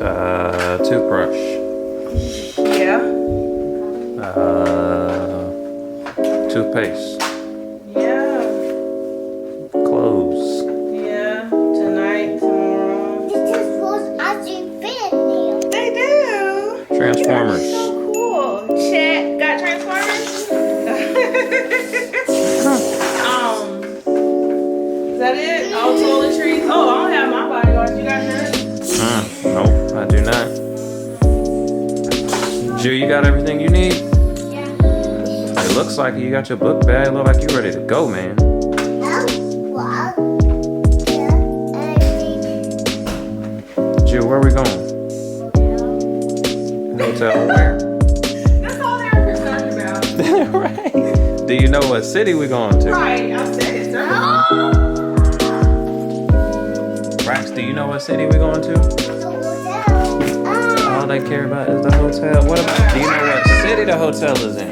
Toothbrush. Yeah. Toothpaste. Yeah. Clothes. Yeah. Tonight, tomorrow. This is for Austin fingernail. They do. Transformers. So cool. Chat got Transformers? Is that it? All toiletries? Oh, I don't have my bodyguards. You got yours? Nope, I do not. Ju, you got everything you need? Yeah. It looks like you got your book bag. It look like you ready to go, man. Ju, where we going? Hotel where? That's all they're concerned about. Right. Do you know what city we going to? Right, I said it, sir. Rax, do you know what city we going to? All they care about is the hotel. What about, do you know what city the hotel is in?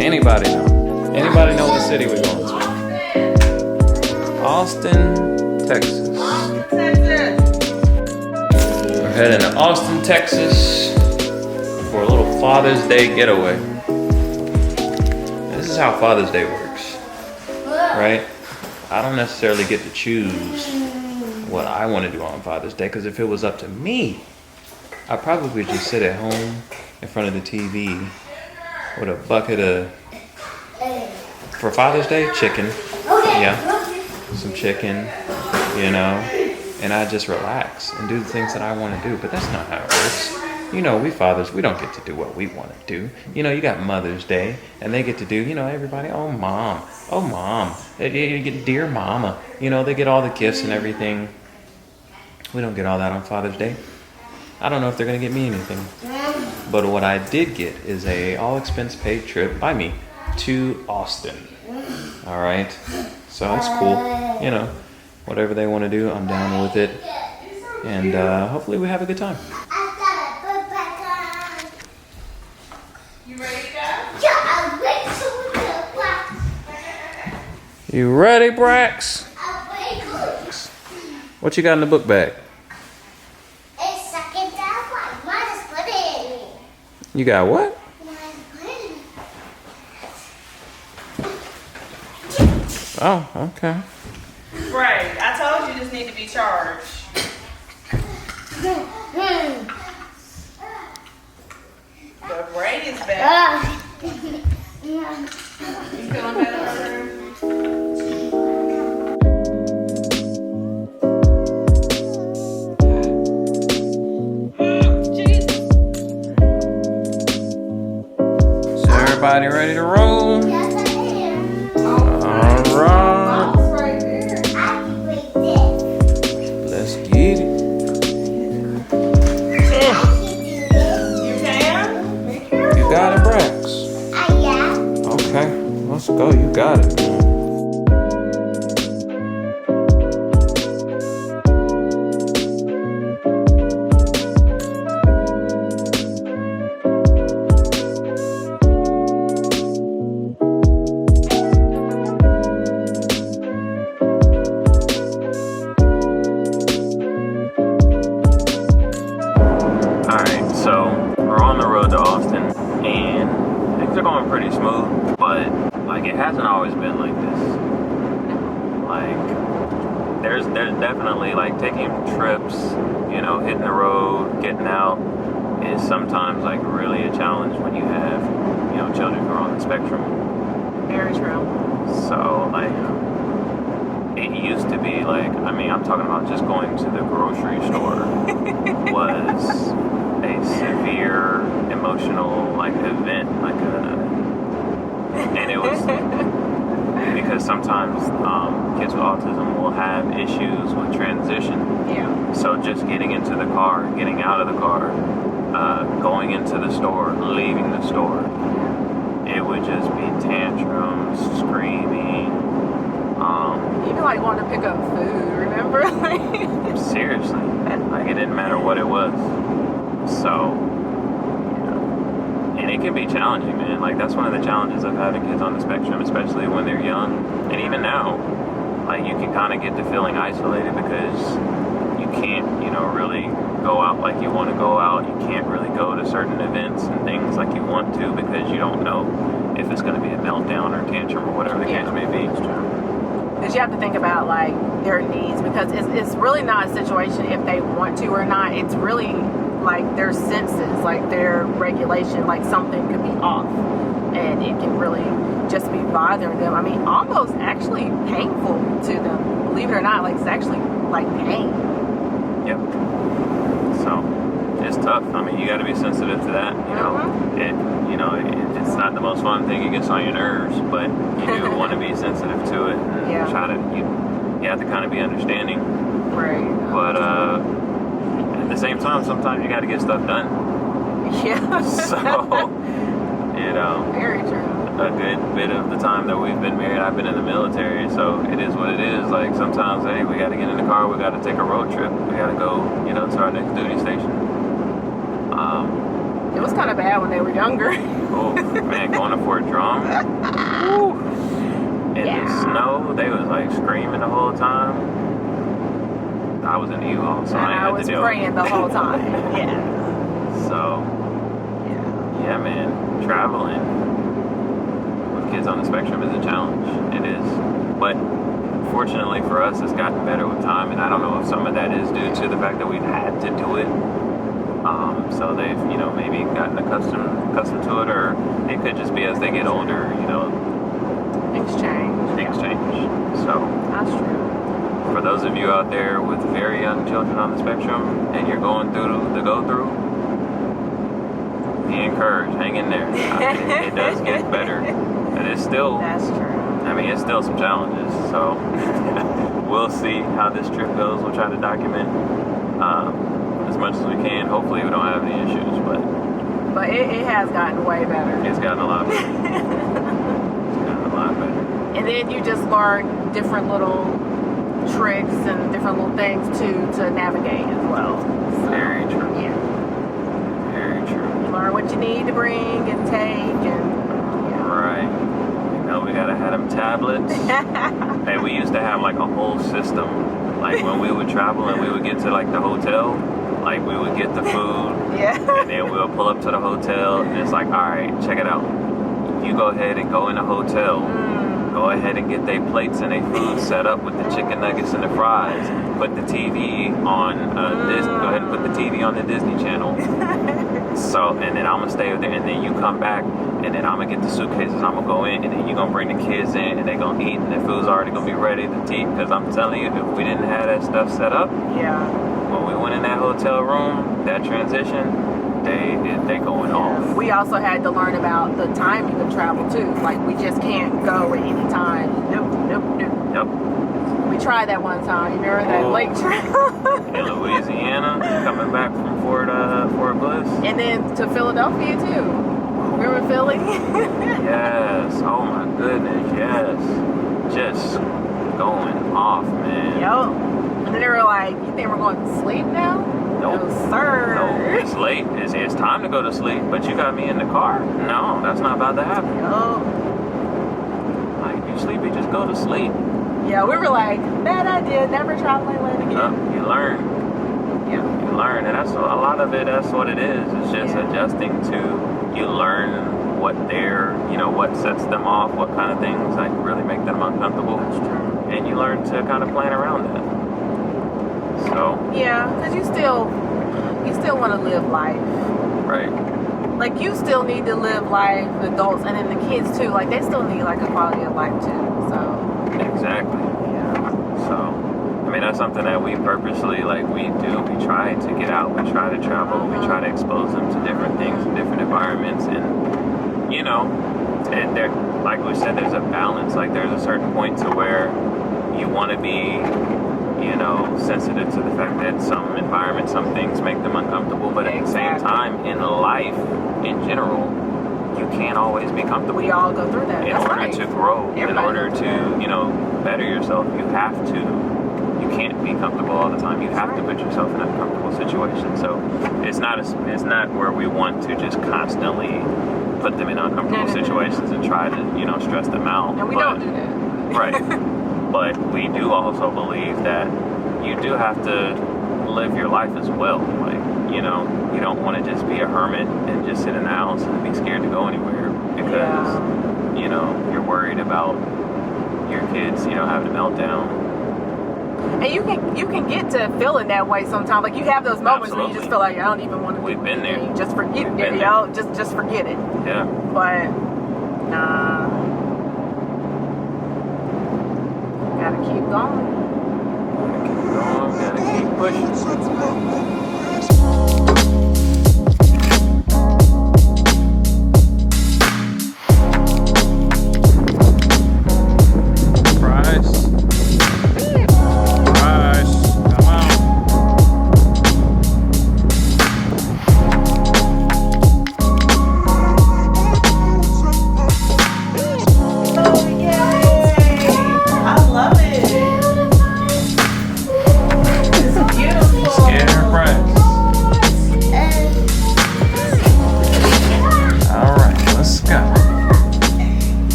Anybody know? Anybody know what city we going to? Austin, Texas. We're heading to Austin, Texas for a little Father's Day getaway. This is how Father's Day works, right? I don't necessarily get to choose what I want to do on Father's Day, because if it was up to me, I'd probably just sit at home in front of the TV with a bucket of, for Father's Day, chicken. Yeah, some chicken, you know, and I just relax and do the things that I want to do. But that's not how it works. You know, we fathers, we don't get to do what we want to do. You know, you got Mother's Day, and they get to do, you know, everybody, oh mom, you get dear mama. You know, they get all the gifts and everything. We don't get all that on Father's Day. I don't know if they're going to get me anything. But what I did get is a all expense paid trip by me to Austin. All right. So it's cool. You know, whatever they want to do, I'm down with it. And hopefully we have a good time. You ready to go? Yeah, I'm ready to go. You ready, Brax? I'm ready to go. What you got in the book bag? It's second down. My mom just put it in. You got what? Oh, okay. Right. I told you this need to be charged. The braid is back. You feeling better? Is everybody ready to roll? Yes, I am. All right. Mom's right there. I can break this. Let's get it. I can do this. You can? Be careful. You got it, Brax? Yeah. Okay, let's go. You got it. Alright, so we're on the road to Austin, and things are going pretty smooth, but like it hasn't always been like this. Like there's definitely like taking trips, you know, hitting the road, getting out is sometimes like really a challenge when you have, you know, children who are on the spectrum. Very true. So like it used to be like, I mean, I'm talking about just going to the grocery store was a severe emotional like event, like and it was because sometimes kids with autism will have issues with transition. Yeah. So just getting into the car, getting out of the car, going into the store, leaving the store, it would just be tantrums, screaming. Even like wanting to pick up food, remember? Seriously, like it didn't matter what it was. So, you know, and it can be challenging, man. Like that's one of the challenges of having kids on the spectrum, especially when they're young, and even now. like you can kind of get to feeling isolated because you can't, you know, really go out like you want to go out. You can't really go to certain events and things like you want to because you don't know if it's going to be a meltdown or tantrum or whatever the case may be. Because you have to think about like their needs, because it's really not a situation if they want to or not. It's really like their senses, like their regulation, like something could be off and it can really just be bothering them. I mean, almost actually painful to them, believe it or not. Like it's actually like pain. Yep. So it's tough. I mean, you got to be sensitive to that. You know, it's not the most fun thing. It gets on your nerves, but you do want to be sensitive to it and try to. You have to kind of be understanding. Right. But at the same time, sometimes you got to get stuff done. Yeah. So you know. Very true. A good bit of the time that we've been married, I've been in the military, so it is what it is. Like sometimes, hey, we got to get in the car, we got to take a road trip, we got to go, you know, to our next duty station. It was kind of bad when they were younger. Oh man, going to Fort Drum, in the snow, they was like screaming the whole time. I was in the U-Haul, so I was praying the whole time. Yeah. So, yeah, man, traveling with kids on the spectrum is a challenge. It is. But fortunately for us, it's gotten better with time, and I don't know if some of that is due to the fact that we've had to do it. So they've, you know, maybe gotten accustomed to it, or it could just be as they get older, you know. Things change. So that's true. For those of you out there with very young children on the spectrum, and you're going through the go-through, be encouraged, hang in there. It does get better. And it's still, that's true. I mean, it's still some challenges. So we'll see how this trip goes. We'll try to document as much as we can. Hopefully we don't have any issues, but it has gotten way better. It's gotten a lot better. It's gotten a lot better. And then you just learn different little tricks and different little things to navigate as well. So, very true. Yeah. Very true. You learn what you need to bring and take, and right. You know, we gotta have them tablets. And we used to have like a whole system. Like when we would travel and we would get to like the hotel, like we would get the food, and then we'll pull up to the hotel, and it's like, all right, check it out. You go ahead and go in the hotel. Go ahead and get their plates and their food set up with the chicken nuggets and the fries. Put the TV on Disney. Go ahead and put the TV on the Disney Channel. So, and then I'm gonna stay there, and then you come back, and then I'm gonna get the suitcases. I'm gonna go in, and then you gonna bring the kids in, and they gonna eat, and the food's already gonna be ready to eat. Because I'm telling you, if we didn't have that stuff set up, when we went in that hotel room, that transition, they going off. We also had to learn about the timing of travel too. Like we just can't go at any time. Nope. Yep. We tried that one time. You remember that lake trip? In Louisiana, coming back from Fort Bliss. And then to Philadelphia too. Remember Philly? Yes. Oh my goodness. Yes. Just going off, man. Yep. And then they were like, "You think we're going to sleep now?" Nope. No, sir. No, it's late. It's time to go to sleep, but you got me in the car. No, that's not about to happen. Yep. Like, you sleepy, just go to sleep. Yeah, we were like, bad idea, never traveling late again. You learn. Yeah. You learn, and that's a lot of it. That's what it is. It's just adjusting to. You learn what what sets them off, what kind of things like really make them uncomfortable. That's true. And you learn to kind of plan around that. So. Yeah, because you still want to live life. Right. Like you still need to live life, adults, and then the kids too. Like they still need like a quality of life too. So. Exactly. Yeah. So, I mean, that's something that we purposely, like, we do. We try to get out. We try to travel. We try to expose them to different things and different environments. And, you know, and there, like we said, there's a balance. Like, there's a certain point to where you want to be, you know, sensitive to the fact that some environments, some things make them uncomfortable. But at the same time, in life, in general, you can't always be comfortable. We all go through that. In order to grow, in order to, you know, better yourself, you can't be comfortable all the time. You have to put yourself in a comfortable situation. So it's not where we want to just constantly put them in uncomfortable situations and try to, you know, stress them out. And we don't do that. Right. But we do also believe that you do have to live your life as well. Like, you know, you don't want to just be a hermit and just sit in the house and be scared to go anywhere because, you know, you're worried about your kids, you know, having a meltdown. And you can get to feeling that way sometimes. Like you have those moments where you just feel like I don't even want to. We've been there. Just forget it, yo. Just forget it. Yeah. But nah, gotta keep going. Gotta keep pushing.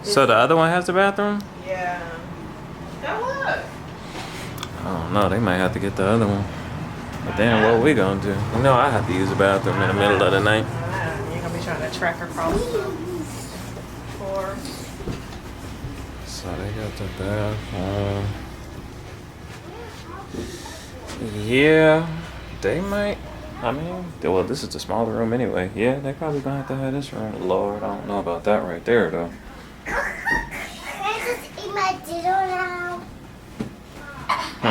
So the other one has the bathroom? Yeah. That what? I don't know. They might have to get the other one. But then what we gonna do? You know I have to use the bathroom in the middle of the night. You ain't gonna be trying to track across the floor. So they got the bathroom. Yeah, they might. I mean, well, this is the smaller room anyway. Yeah, they probably gonna have to have this room. Lord, I don't know about that right there though. Can I just eat my diddle now? I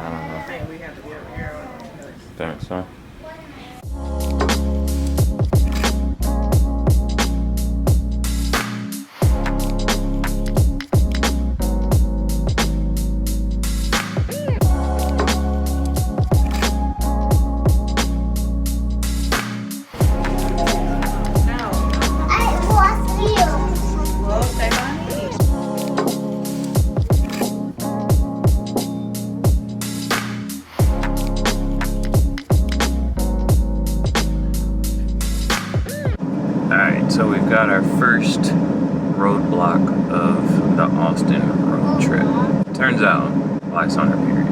don't know. I think we have to be over here. Think so. So we've got our first roadblock of the Austin road trip. Turns out, Life's on her period.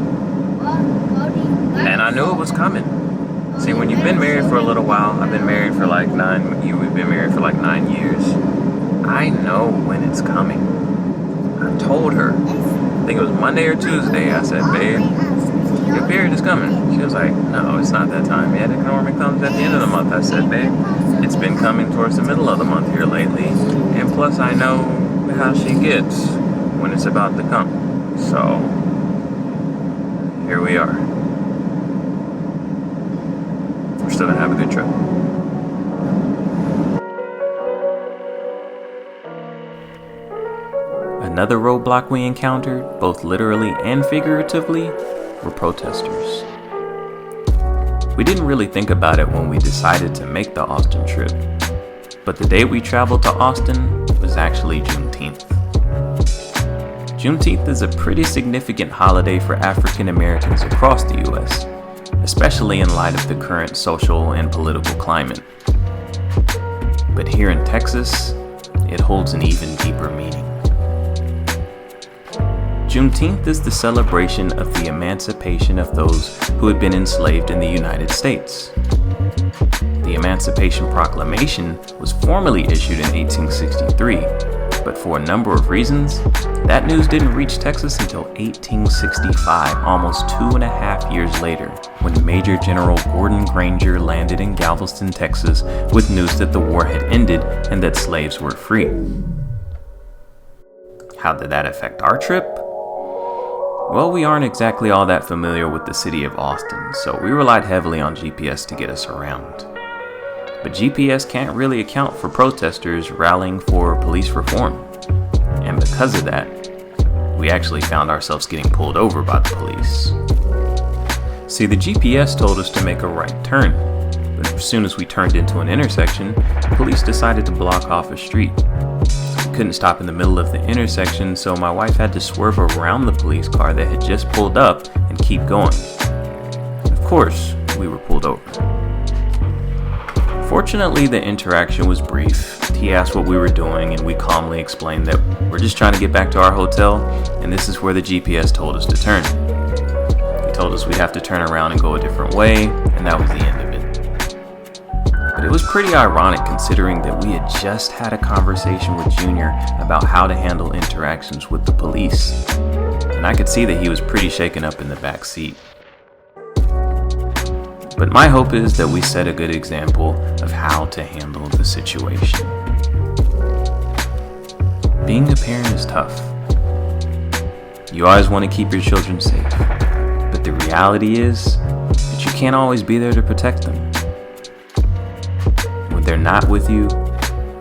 And I knew it was coming. See, when you've been married for a little while, I've been married for like we've been married for like 9 years. I know when it's coming. I told her, I think it was Monday or Tuesday, I said, babe, your period is coming. She was like, no, it's not that time yet. It normally comes at the end of the month. I said, babe, it's been coming towards the middle of the month here lately. And plus I know how she gets when it's about to come. So, here we are. We're still gonna have a good trip. Another roadblock we encountered, both literally and figuratively, were protesters. We didn't really think about it when we decided to make the Austin trip, but the day we traveled to Austin was actually Juneteenth. Juneteenth is a pretty significant holiday for African Americans across the US, especially in light of the current social and political climate. But here in Texas, it holds an even deeper meaning. Juneteenth is the celebration of the emancipation of those who had been enslaved in the United States. The Emancipation Proclamation was formally issued in 1863, but for a number of reasons, that news didn't reach Texas until 1865, almost 2.5 years later, when Major General Gordon Granger landed in Galveston, Texas, with news that the war had ended and that slaves were free. How did that affect our trip? Well, we aren't exactly all that familiar with the city of Austin, so we relied heavily on GPS to get us around. But GPS can't really account for protesters rallying for police reform. And because of that, we actually found ourselves getting pulled over by the police. See, the GPS told us to make a right turn, but as soon as we turned into an intersection, police decided to block off a street. couldn't stop in the middle of the intersection, so my wife had to swerve around the police car that had just pulled up and keep going. Of course, we were pulled over. Fortunately, the interaction was brief. He asked what we were doing, and we calmly explained that we're just trying to get back to our hotel, and this is where the GPS told us to turn. He told us we'd have to turn around and go a different way, and that was the end of it. But it was pretty ironic considering that we had just had a conversation with Junior about how to handle interactions with the police, and I could see that he was pretty shaken up in the back seat. But my hope is that we set a good example of how to handle the situation. Being a parent is tough. You always want to keep your children safe, but the reality is that you can't always be there to protect them. When they're not with you,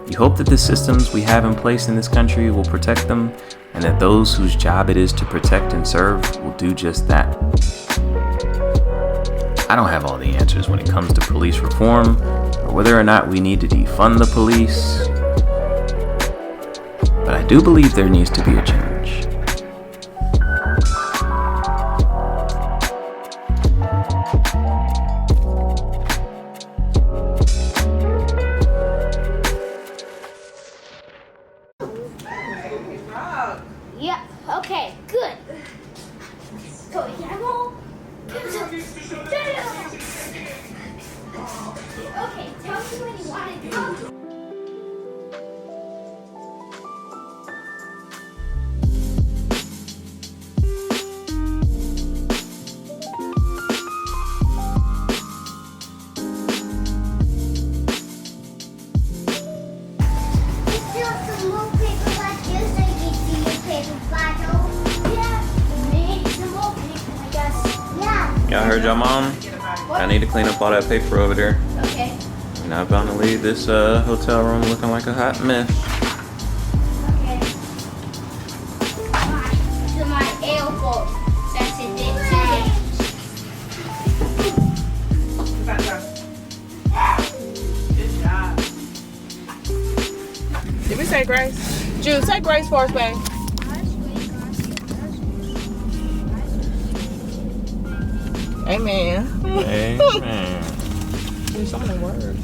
you hope that the systems we have in place in this country will protect them, and that those whose job it is to protect and serve will do just that. I don't have all the answers when it comes to police reform, or whether or not we need to defund the police, but I do believe there needs to be a change. Yeah, okay, good. So, Yamo. Okay, tell me when you want to go. Yeah, I heard your mom. I need to clean up all that paper over there. Okay. You're not bound to leave this hotel room looking like a hot mess. Okay. To my elbow. That's it. Good job. Did we say grace? Jude, say grace for us, babe. Amen. Amen. There's so many words.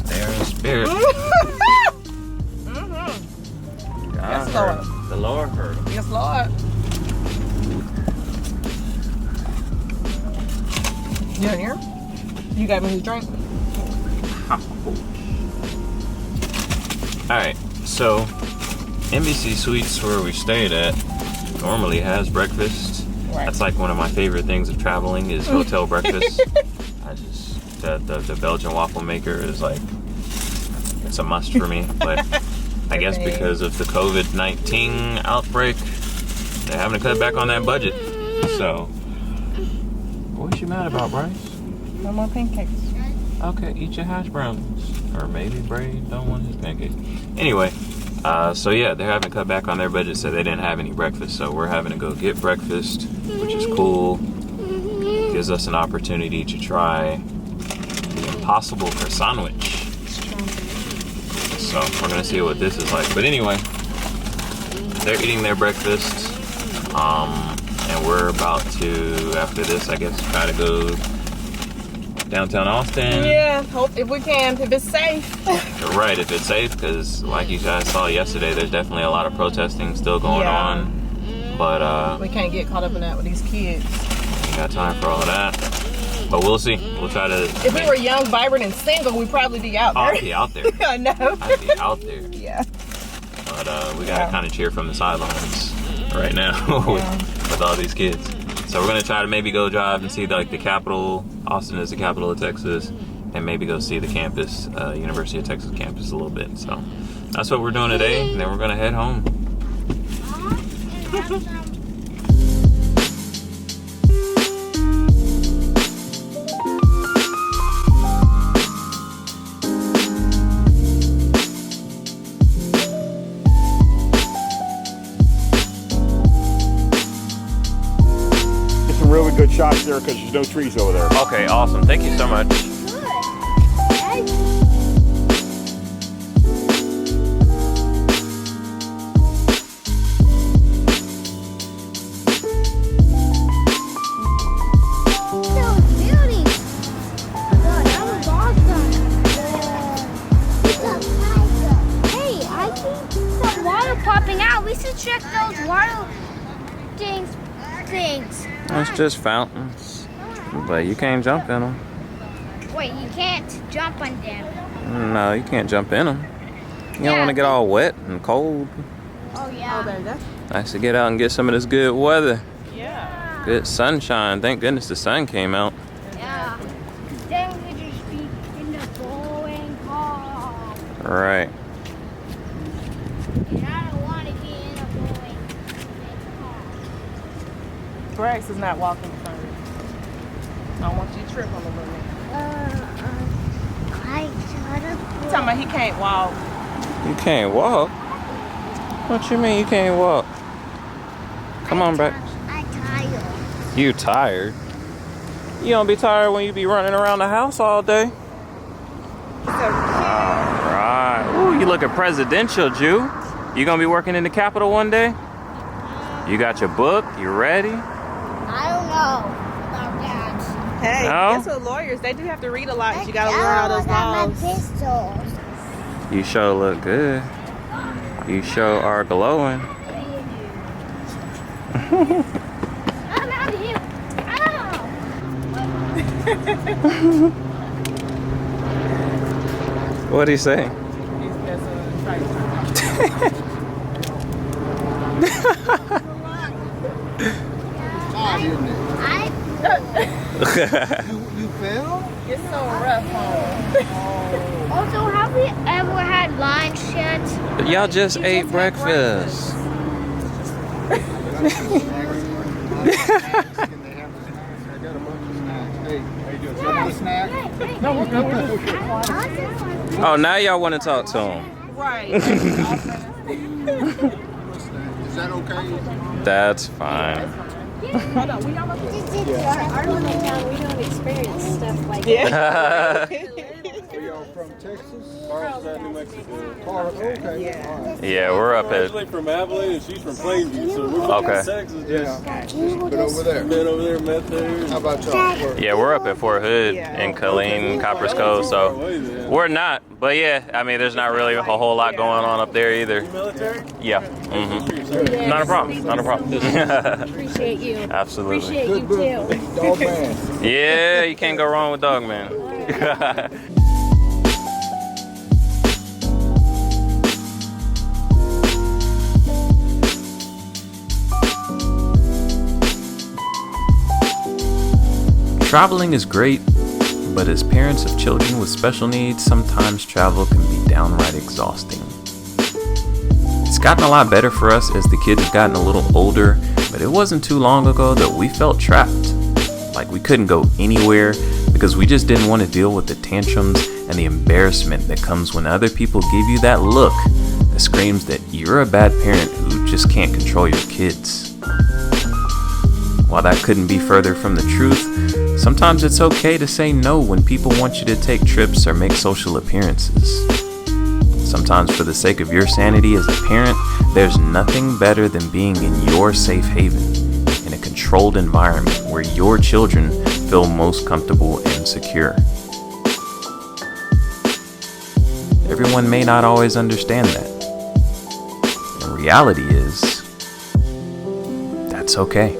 There in spirit. Yes, Lord. The Lord heard him. Yes, Lord. You in here? You got me his drink? Alright, so NBC Suites, where we stayed at, normally has breakfast. Right. That's like one of my favorite things of traveling is hotel breakfast. The Belgian waffle maker is like, it's a must for me. But I guess because of the COVID-19 outbreak, they're having to cut back on that budget. So, what you mad about, Bryce? No more pancakes. Okay, eat your hash browns. Or maybe Bray don't want his pancakes. Anyway, so yeah, they're having to cut back on their budget, so they didn't have any breakfast. So we're having to go get breakfast, which is cool. Gives us an opportunity to try the impossible croissant-wich. So we're gonna see what this is like. But anyway, they're eating their breakfast, and we're about to, after this, I guess, try to go downtown Austin. Yeah, hope if we can, if it's safe. Right, if it's safe, because like you guys saw yesterday, there's definitely a lot of protesting still going on. But we can't get caught up in that with these kids. ain't got time for all of that. But we'll see. We'll try to. If we were young, vibrant, and single, we'd probably be out there. I'd be out there. I know. I'd be out there. Yeah. But we gotta kind of cheer from the sidelines right now with all these kids. So we're gonna try to maybe go drive and see like the capital. Austin is the capital of Texas, and maybe go see the campus, University of Texas campus a little bit. So that's what we're doing today, and then we're gonna head home. Really good shots there because there's no trees over there. Okay, awesome. Thank you so much. Good. those water things? It's just fountains, but you can't jump in them. Wait, you can't jump on them. No, you can't jump in them. You don't want to get all wet and cold. Oh yeah. Oh, baby, that's Nice to get out and get some of this good weather. yeah. Good sunshine. Thank goodness the sun came out. Yeah. Then we just be in the bowling ball. Right. And I don't want to be in a bowling ball. Brax is not walking in front of you. I don't want you to trip on the little man. I try to. You talking about he can't walk? You can't walk? What you mean you can't walk? Come on, Brax. I'm tired. You tired? You don't be tired when you be running around the house all day? Alright. Ooh, you looking presidential, Jew. You gonna be working in the Capitol one day? You got your book? You ready? I don't know about that. Hey, No? guess what, lawyers, they do have to read a lot. You gotta learn all those I got laws. my pistols. You sure look good. You sure are glowing. I'm out of here. Ow! What'd he say? He's messing with the You fell? It's so rough home. Also, have we ever had lunch yet? Y'all just ate breakfast. I got a bunch of snacks. Hey, you doing? You want a snack? No, we're good. We're just Oh, now y'all want to talk to him. right. Is that okay? That's fine. Hold on, we almost. Our little town, we don't experience stuff like Yeah. Are y'all from Texas? Carlsbad, New Mexico. Okay. Yeah. All right. Yeah, we're up I'm at. originally from Abilene and she's from Plainview, so we're Okay. from Texas. Just But over there. been over there, met there. How about y'all? Yeah, we're up at Fort Hood in Killeen, Copper's Cove. So we're not, but yeah, I mean, there's not really a whole lot going on up there either. Military? Yeah. Not a problem. Not a problem. appreciate you. Absolutely. Appreciate you too. Dog man. Yeah, you can't go wrong with Dog Man. Traveling is great, but as parents of children with special needs, sometimes travel can be downright exhausting. It's gotten a lot better for us as the kids have gotten a little older, but it wasn't too long ago that we felt trapped. Like we couldn't go anywhere because we just didn't want to deal with the tantrums and the embarrassment that comes when other people give you that look that screams that you're a bad parent who just can't control your kids. While that couldn't be further from the truth, sometimes it's okay to say no when people want you to take trips or make social appearances. Sometimes for the sake of your sanity as a parent, there's nothing better than being in your safe haven, in a controlled environment where your children feel most comfortable and secure. Everyone may not always understand that. The reality is, that's okay.